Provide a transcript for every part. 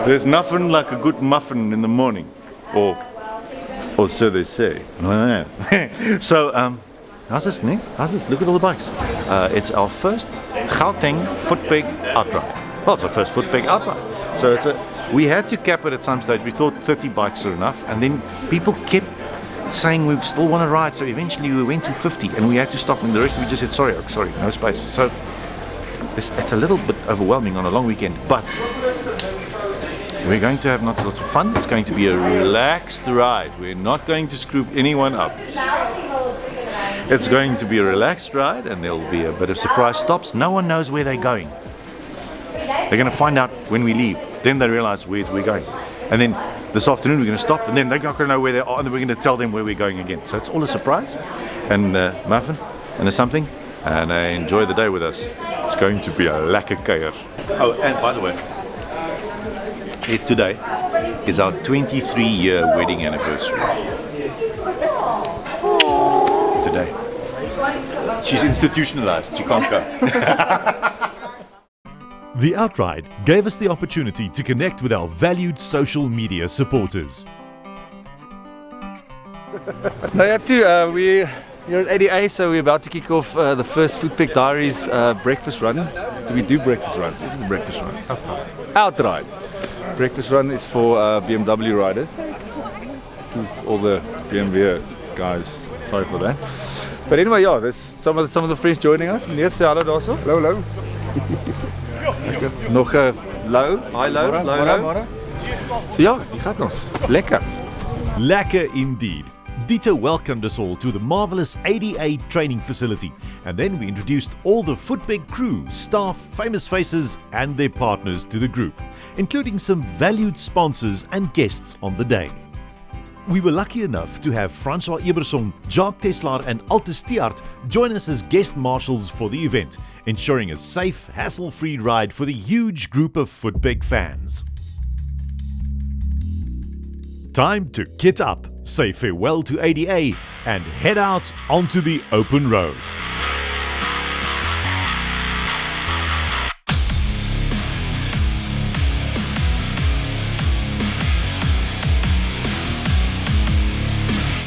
There's nothing like a good muffin in the morning, or so they say. So, how's this, Nick? How's this? Look at all the bikes. It's our first Gauteng Footpeg Outride. Well, it's our first Footpeg Outride. So we had to cap it at some stage. We thought 30 bikes are enough, and then people kept saying we still want to ride. So eventually we went to 50, and we had to stop. And the rest we just said sorry, no space. So it's a little bit overwhelming on a long weekend, but we're going to have lots of fun. It's going to be a relaxed ride. We're not going to screw anyone up. It's going to be a relaxed ride, and there'll be a bit of surprise stops. No one knows where they're going. They're going to find out when we leave. Then they realize where we're going. And then this afternoon we're going to stop, and then they're not going to know where they are, and then we're going to tell them where we're going again. So it's all a surprise, and muffin, and something, and enjoy the day with us. It's going to be a lekker kuier. Oh, and by the way, today is our 23-year wedding anniversary. Today. She's institutionalized, she can't go. The Outride gave us the opportunity to connect with our valued social media supporters. We're here at ADA, so we're about to kick off the first Footpeg Diaries breakfast run. Do we do breakfast runs? Is it a breakfast run? Outride. Breakfast run is for BMW riders. All the BMW guys, sorry for that. But anyway, yeah, there's some of the friends joining us. Meneer, say hallo daarso. Hallo. Nog low, high low, low low. So ja, die gaat ons. Lekker. Lekker indeed. Dieter welcomed us all to the marvelous ADA training facility, and then we introduced all the Footpeg crew, staff, famous faces and their partners to the group, including some valued sponsors and guests on the day. We were lucky enough to have Francois Eberson, Jacques Teslaar and Altus Tiart join us as guest marshals for the event, ensuring a safe, hassle-free ride for the huge group of Footpeg fans. Time to kit up, say farewell to ADA and head out onto the open road.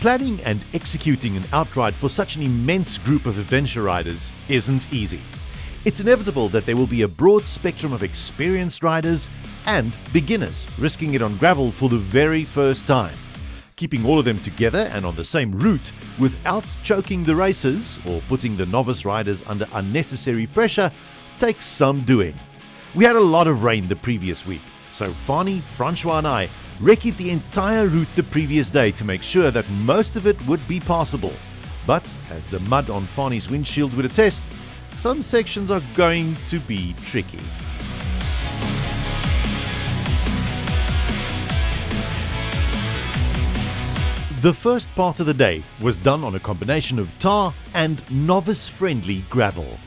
Planning and executing an outride for such an immense group of adventure riders isn't easy. It's inevitable that there will be a broad spectrum of experienced riders and beginners risking it on gravel for the very first time. Keeping all of them together and on the same route without choking the racers or putting the novice riders under unnecessary pressure takes some doing. We had a lot of rain the previous week, so Fani, Francois and I recce'd the entire route the previous day to make sure that most of it would be passable. But as the mud on Fani's windshield would attest, some sections are going to be tricky. The first part of the day was done on a combination of tar and novice-friendly gravel.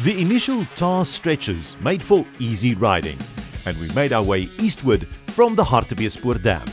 The initial tar stretches made for easy riding, and we made our way eastward from the Hartbeespoort Dam.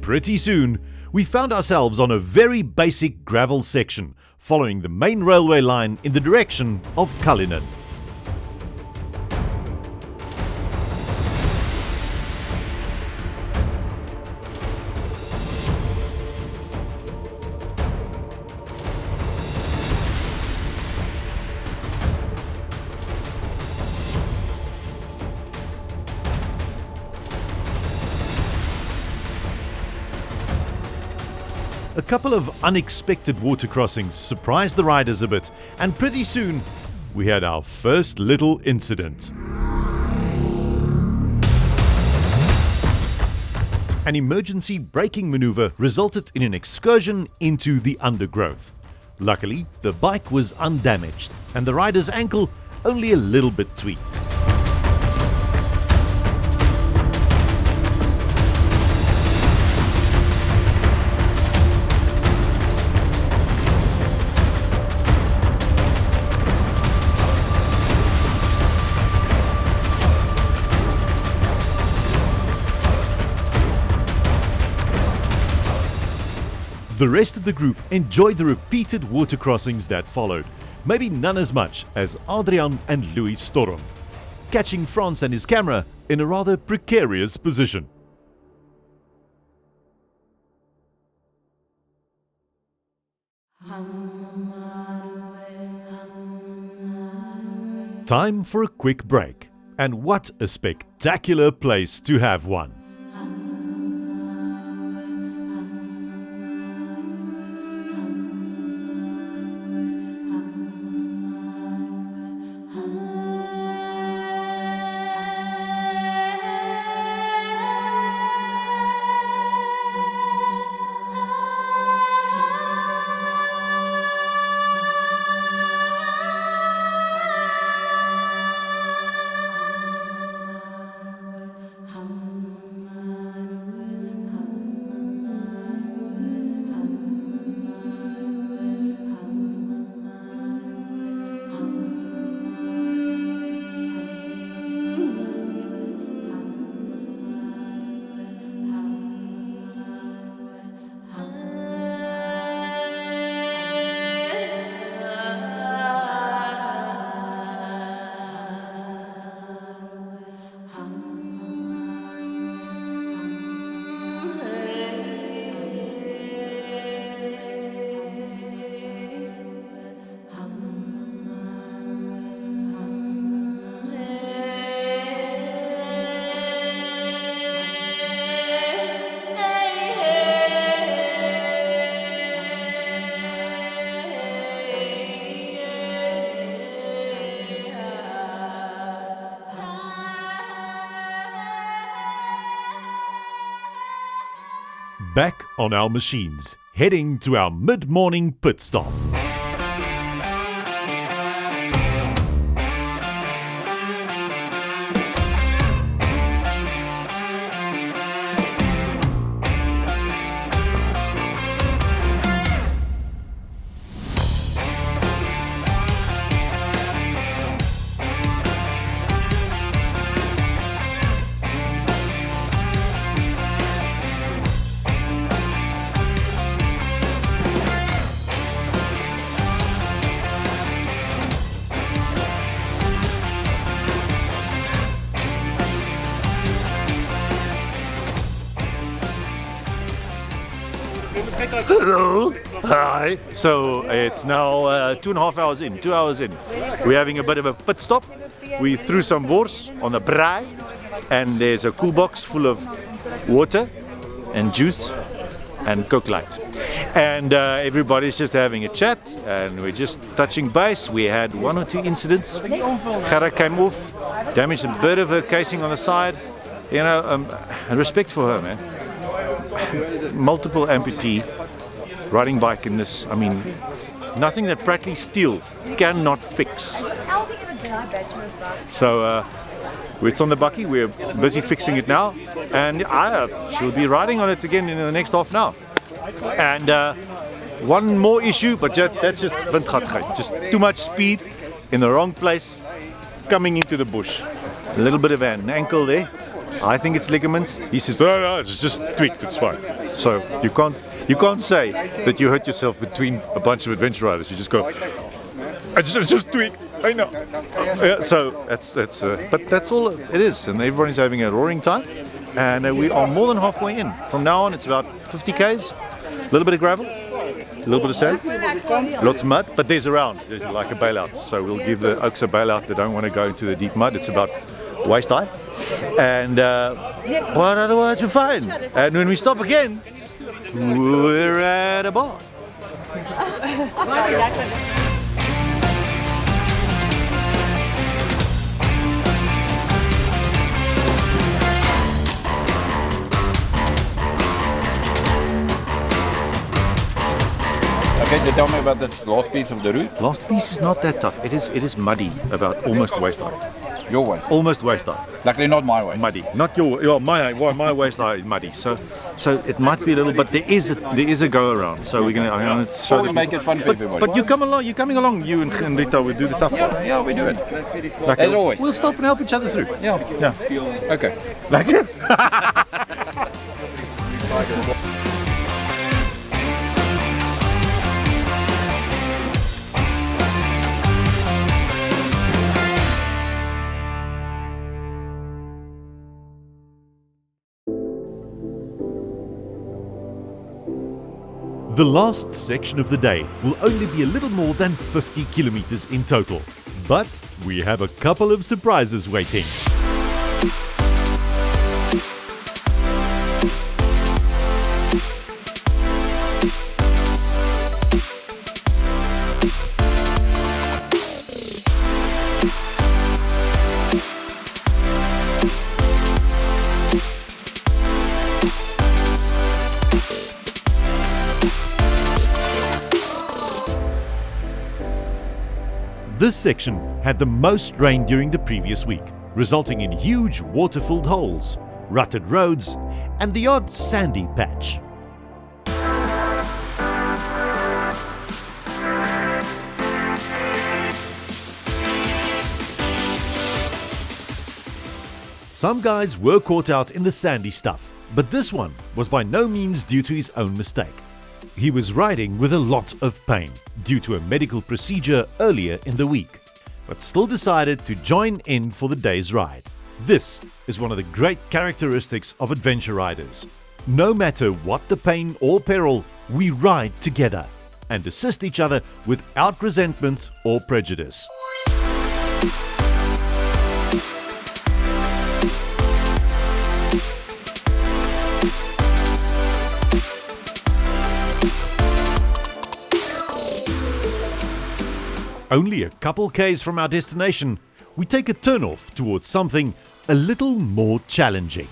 pretty soon, we found ourselves on a very basic gravel section, following the main railway line in the direction of Cullinan. A couple of unexpected water crossings surprised the riders a bit, and pretty soon we had our first little incident. An emergency braking maneuver resulted in an excursion into the undergrowth. Luckily, the bike was undamaged and the rider's ankle only a little bit tweaked. The rest of the group enjoyed the repeated water crossings that followed, maybe none as much as Adrian and Louis Storm, catching Frans and his camera in a rather precarious position. Time for a quick break, and what a spectacular place to have one. Back on our machines, heading to our mid-morning pit stop. Hello. Hi. So it's now 2.5 hours in. 2 hours in. We're having a bit of a pit stop. We threw some wors on the braai, and there's a cool box full of water and juice and Coke Light. And everybody's just having a chat, and we're just touching base. We had 1 or 2 incidents. Gerda came off, damaged a bit of her casing on the side. You know, respect for her, man. Multiple amputee riding bike in this. I mean, nothing that Pratley Steel cannot fix. So it's on the bucky. We're busy fixing it now, and she'll be riding on it again in the next half an hour. And one more issue, but that's just windgatgeit. Just too much speed in the wrong place, coming into the bush. A little bit of an ankle there. I think it's ligaments. He says, no, it's just tweaked, it's fine. So you can't say that you hurt yourself between a bunch of adventure riders. You just go, it's just tweaked. I know. Yeah, so but that's all it is, and everybody's having a roaring time, and we are more than halfway in. From now on, it's about 50 k's, a little bit of gravel, a little bit of sand, lots of mud, but there's like a bailout. So we'll give the oaks a bailout. They don't want to go into the deep mud. It's about waist high, and but otherwise we're fine. And when we stop again, we're at a bar. Okay, so tell me about this last piece of the route. Last piece is not that tough. It is muddy, about almost waist high. Your waist. Almost waist high. Luckily not my waist. Muddy. Not my waist high is muddy. So it might be a little, but there is a go around. So I'm gonna show we make it fun for everybody. But you're coming along. You and Rita will do the tough part. Yeah, we do it. Like As always. We'll stop and help each other through. Yeah. Okay. Like it. The last section of the day will only be a little more than 50 kilometers in total, but we have a couple of surprises waiting. This section had the most rain during the previous week, resulting in huge water-filled holes, rutted roads, and the odd sandy patch. Some guys were caught out in the sandy stuff, but this one was by no means due to his own mistake. He was riding with a lot of pain due to a medical procedure earlier in the week, but still decided to join in for the day's ride. This is one of the great characteristics of adventure riders. No matter what the pain or peril, we ride together and assist each other without resentment or prejudice. Only a couple k's from our destination, we take a turn-off towards something a little more challenging.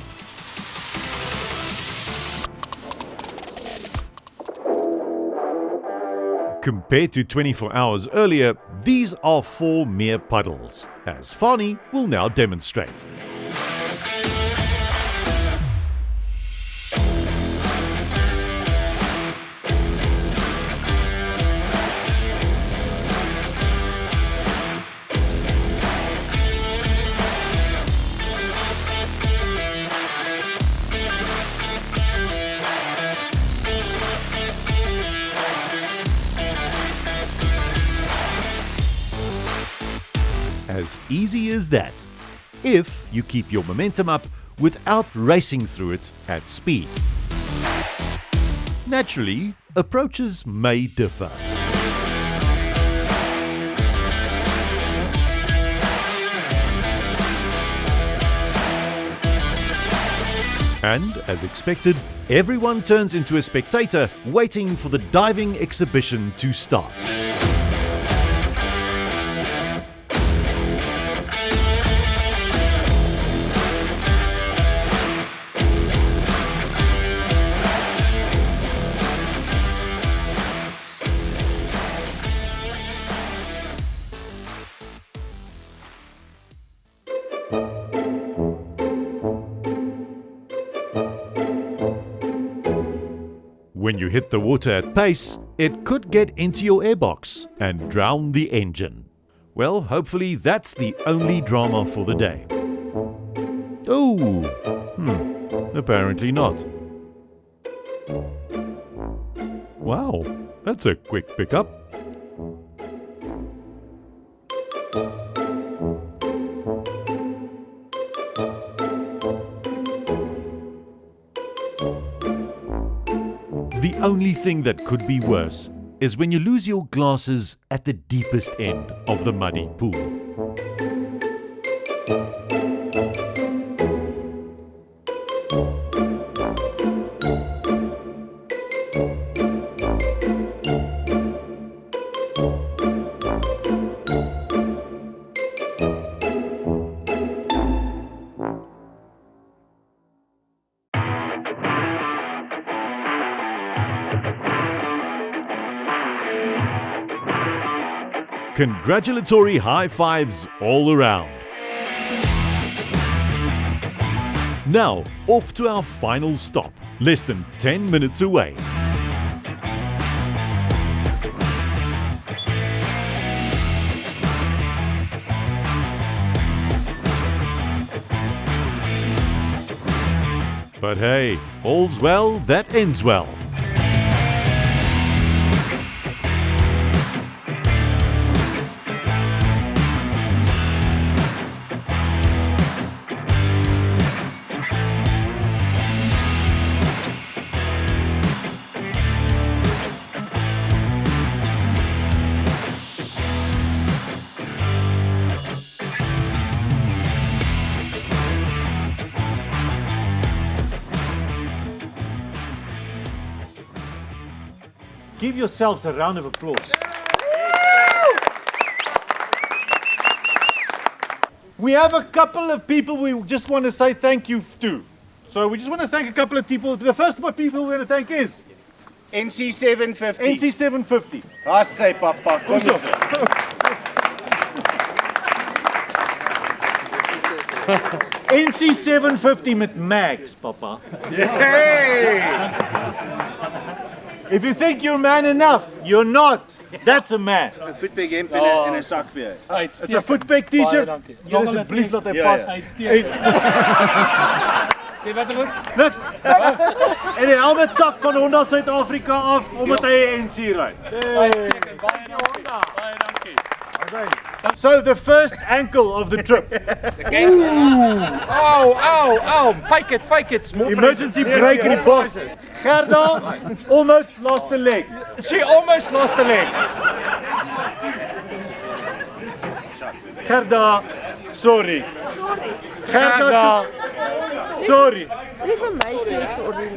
Compared to 24 hours earlier, these are 4 mere puddles, as Fani will now demonstrate. As easy as that, if you keep your momentum up without racing through it at speed. Naturally, approaches may differ. And, as expected, everyone turns into a spectator waiting for the diving exhibition to start. When you hit the water at pace, it could get into your airbox and drown the engine. Well, hopefully that's the only drama for the day. Oh, apparently not. Wow, that's a quick pickup. The only thing that could be worse is when you lose your glasses at the deepest end of the muddy pool. Congratulatory high fives all around. Now, off to our final stop, less than 10 minutes away. But hey, all's well that ends well. Give yourselves a round of applause. We have a couple of people we just want to say thank you to. So we just want to thank a couple of people. The first people we're going to thank is NC750. NC750. Haas sy papa, kom Kom so. NC750 met mags, papa. If you think you're man enough, you're not. That's a man. 'n Footpeg hemp en 'n sak vir jou. It's a Footpeg t-shirt. Jy asseblief laat hy pas. Sê wat goed? Niks. En die helmet sak van Honda Suid-Afrika af omdat hy 'n NC ry. Baie dankie. So the first ankle of the trip. Ow. Fake it. Small Emergency brake in die bos. Gerda almost lost a leg. She almost lost a leg. Gerda, sorry. Gerda, sorry.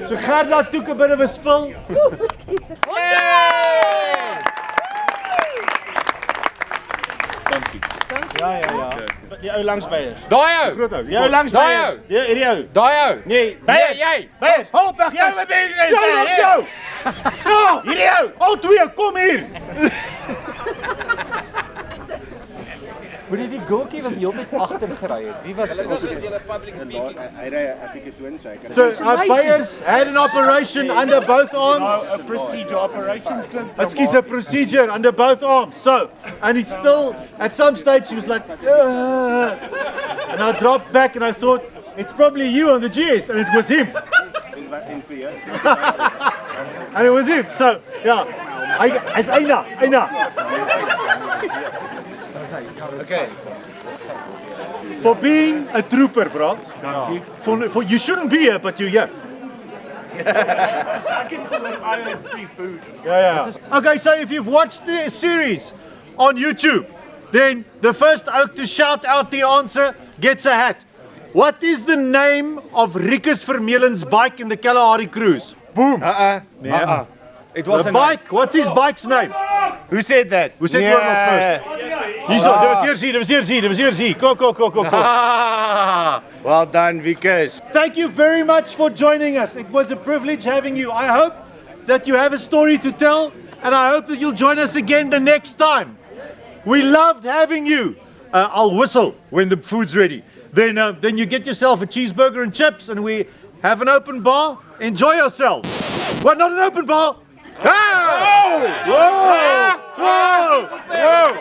So Gerda took a bit of a spill. Die ou langs by is. Daai ou. Groot ou. Die ou langs by Daai is. ou. Ja, hierdie ou. Daai ou. Nee, Nee, jy. Beer. Hop, wag. Jy wat ben jy? Jou langs jou. Ja, Hierdie ou. al twee, kom hier. Moet jy die goaltjie wat hier met agter gery het. Wie was dit? Hy ry ek het twin sy. So our players had an operation under both arms. A procedure operation. Excuse, a procedure under both arms. So, and he still, at some stage, he was like, "Ugh." And I dropped back and I thought, it's probably you on the GS, and it was him. En vir jou. And it was him. So, yeah, it's Aina. Okay. For being a trooper, bro. For you shouldn't be here, but you're here. Yeah. Okay, so if you've watched the series on YouTube, then the first oak to shout out the answer gets a hat. What is the name of Rikus Vermeulen's bike in the Kalahari cruise? Boom. It was The bike. What's his bike's name? Who said that? Who said oorlog first? Hierso, dit was hier. Go. Well done, Vickers. Thank you very much for joining us. It was a privilege having you. I hope that you have a story to tell, and I hope that you'll join us again the next time. We loved having you. I'll whistle when the food's ready. Then you get yourself a cheeseburger and chips, and we have an open bar. Enjoy yourselves. Well, not an open bar. Whoa!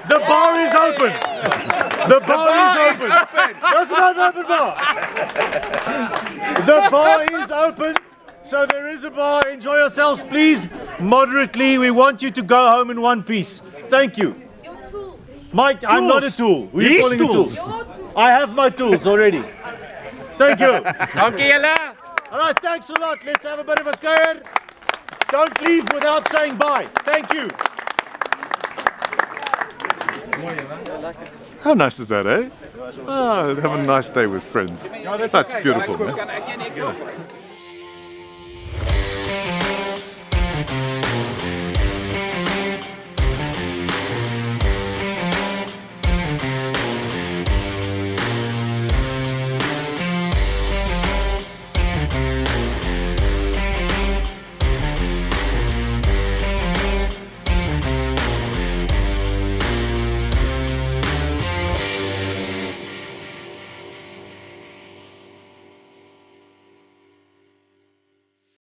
The bar is open. The bar is open. That's not an open bar. The bar is open. So there is a bar. Enjoy yourselves. Please, moderately. We want you to go home in one piece. Thank you. Mike, I'm not a tool. Who are you calling a tool? I have my tools already. Thank you. Dankie julle. All right, thanks a lot. Let's have a bit of a kuier. Don't leave without saying bye. Thank you. How nice is that, eh? Oh, have a nice day with friends. That's beautiful, man.